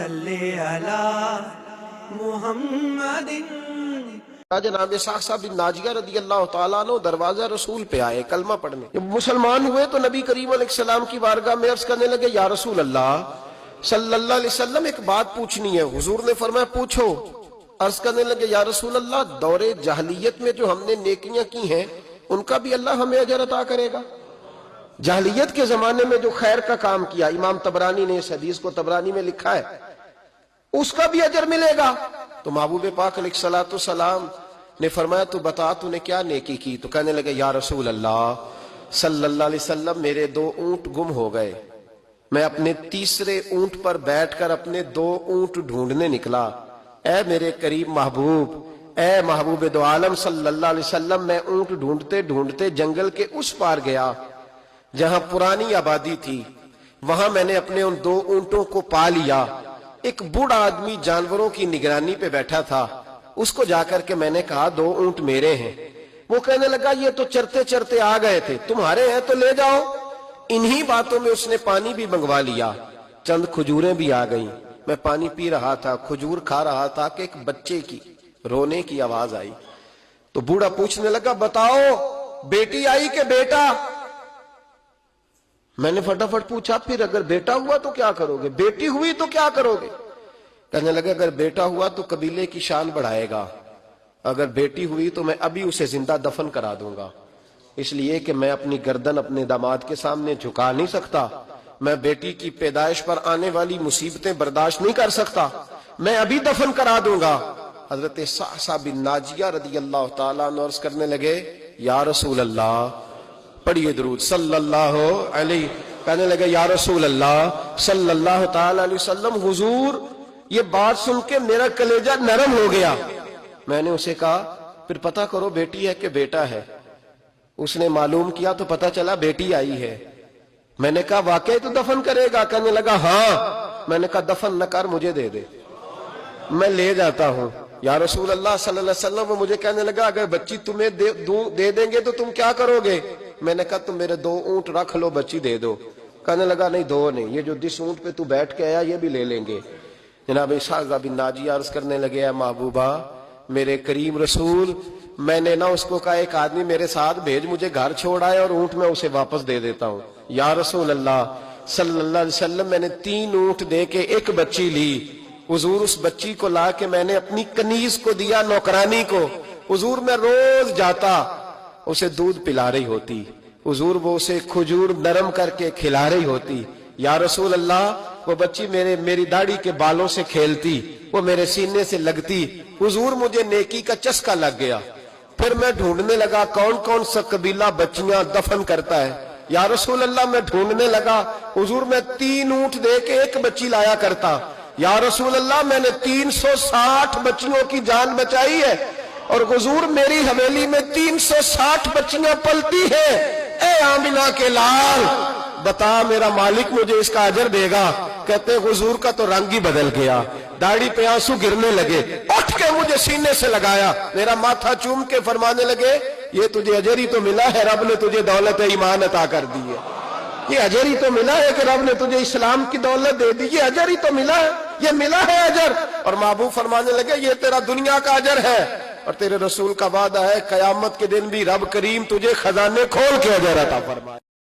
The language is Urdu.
صلی علی محمد۔ جناب اسحاق صاحب بن ناجیہ رضی اللہ تعالیٰ عنہ دروازہ رسول پہ آئے کلمہ پڑھنے۔ جب مسلمان ہوئے تو نبی کریم علیہ السلام کی بارگاہ میں عرض کرنے لگے، یا رسول اللہ صلی اللہ علیہ وسلم ایک بات پوچھنی ہے۔ حضور نے فرمایا پوچھو۔ عرض کرنے لگے، یا رسول اللہ دور جاہلیت میں جو ہم نے نیکیاں کی ہیں ان کا بھی اللہ ہمیں اجر عطا کرے گا؟ جاہلیت کے زمانے میں جو خیر کا کام کیا، امام طبرانی نے اس حدیث کو طبرانی میں لکھا ہے، اس کا بھی اجر ملے گا؟ تو محبوب پاک علیہ الصلوۃ والسلام نے فرمایا تو بتا تو نے کیا نیکی کی؟ تو کہنے لگے، یا رسول اللہ صلی اللہ علیہ وسلم میرے 2 اونٹ گم ہو گئے، میں اپنے تیسرے اونٹ پر بیٹھ کر اپنے 2 اونٹ ڈھونڈنے نکلا۔ اے میرے قریب محبوب، اے محبوب دو عالم صلی اللہ علیہ وسلم، میں اونٹ ڈھونڈتے ڈھونڈتے جنگل کے اس پار گیا جہاں پرانی آبادی تھی، وہاں میں نے اپنے ان 2 اونٹوں کو پا لیا۔ ایک بوڑھا آدمی جانوروں کی نگرانی پہ بیٹھا تھا، اس کو جا کر کے میں نے کہا 2 اونٹ میرے ہیں۔ وہ کہنے لگا یہ تو چرتے چرتے آ گئے تھے، تمہارے ہیں تو لے جاؤ۔ انہی باتوں میں اس نے پانی بھی منگوا لیا، چند کھجوریں بھی آ گئیں۔ میں پانی پی رہا تھا، کھجور کھا رہا تھا کہ ایک بچے کی رونے کی آواز آئی۔ تو بوڑھا پوچھنے لگا بتاؤ بیٹی آئی کہ بیٹا؟ میں نے فٹافٹ پوچھا پھر اگر بیٹا ہوا تو کیا کرو گے، بیٹی ہوئی تو کیا کرو گے؟ کہنے لگا اگر بیٹا ہوا تو قبیلے کی شان بڑھائے گا، اگر بیٹی ہوئی تو میں ابھی اسے زندہ دفن کرا دوں گا، اس لیے کہ میں اپنی گردن اپنے داماد کے سامنے جھکا نہیں سکتا، میں بیٹی کی پیدائش پر آنے والی مصیبتیں برداشت نہیں کر سکتا، میں ابھی دفن کرا دوں گا۔ حضرت صاحب بن ناجیہ رضی اللہ تعالیٰ عنہ عرض کرنے لگے، یا رسول اللہ، پڑھیے درود صلی اللہ علیہ، کہنے لگے یا رسول اللہ صلی اللہ تعالیٰ علیہ وسلم، حضور یہ بات سن کے میرا کلیجہ نرم ہو گیا۔ میں نے اسے کہا پھر پتہ کرو بیٹی ہے کہ بیٹا ہے؟ اس نے معلوم کیا تو پتہ چلا بیٹی آئی ہے۔ میں نے کہا واقعی تو دفن کرے گا؟ کہنے لگا ہاں۔ میں نے کہا دفن نہ کر، مجھے دے دے، میں لے جاتا ہوں۔ یا رسول اللہ صلی اللہ علیہ وسلم، وہ مجھے کہنے لگا اگر بچی تمہیں دے دیں گے تو تم کیا کرو گے؟ میں نے کہا تم میرے 2 اونٹ رکھ لو، بچی دے دو۔ کہنے لگا نہیں 2 نہیں، یہ جو جس اونٹ پہ تو بیٹھ کے آیا یہ بھی لے لیں گے۔ جناب اسحاق بن ناجیہ عرض کرنے لگے، اے محبوبہ میرے کریم رسول، میں نے نہ اس کو کہا ایک آدمی میرے ساتھ بھیج، مجھے گھر چھوڑ آئے اور اونٹ میں اسے واپس دے دیتا ہوں۔ یا رسول اللہ صلی اللہ علیہ وسلم، میں نے 3 اونٹ دے کے ایک بچی لی۔ حضور اس بچی کو لا کے میں نے اپنی کنیز کو دیا، نوکرانی کو۔ حضور میں روز جاتا، اسے دودھ پلا رہی ہوتی، حضور وہ اسے کھجور نرم کر کے کھلا رہی ہوتی۔ یا رسول اللہ وہ بچی میری داڑھی کے بالوں سے کھیلتی، وہ میرے سینے سے لگتی۔ حضور مجھے نیکی کا چسکا لگ گیا۔ پھر میں ڈھونڈنے لگا کون کون سا قبیلہ بچیاں دفن کرتا ہے۔ یا رسول اللہ میں ڈھونڈنے لگا، حضور میں 3 اونٹ دے کے ایک بچی لایا کرتا۔ یا رسول اللہ میں نے 360 بچیوں کی جان بچائی ہے، اور حضور میری حویلی میں 360 بچیاں پلتی ہیں۔ اے آمنہ کے لال بتا میرا مالک مجھے اس کا اجر دے گا؟ کہتے حضور کا تو رنگ ہی بدل گیا، داڑھی پہ آنسو گرنے لگے، اٹھ کے مجھے سینے سے لگایا، میرا ماتھا چوم کے فرمانے لگے یہ تجھے اجر ہی تو ملا ہے، رب نے تجھے دولت ایمان عطا کر دی ہے، یہ اجر ہی تو ملا ہے کہ رب نے تجھے اسلام کی دولت دے دی، یہ اجر ہی تو ملا ہے، یہ ملا ہے اجر۔ اور محبوب فرمانے لگے یہ تیرا دنیا کا اجر ہے، اور تیرے رسول کا وعدہ ہے قیامت کے دن بھی رب کریم تجھے خزانے کھول کے اجر عطا فرمائے۔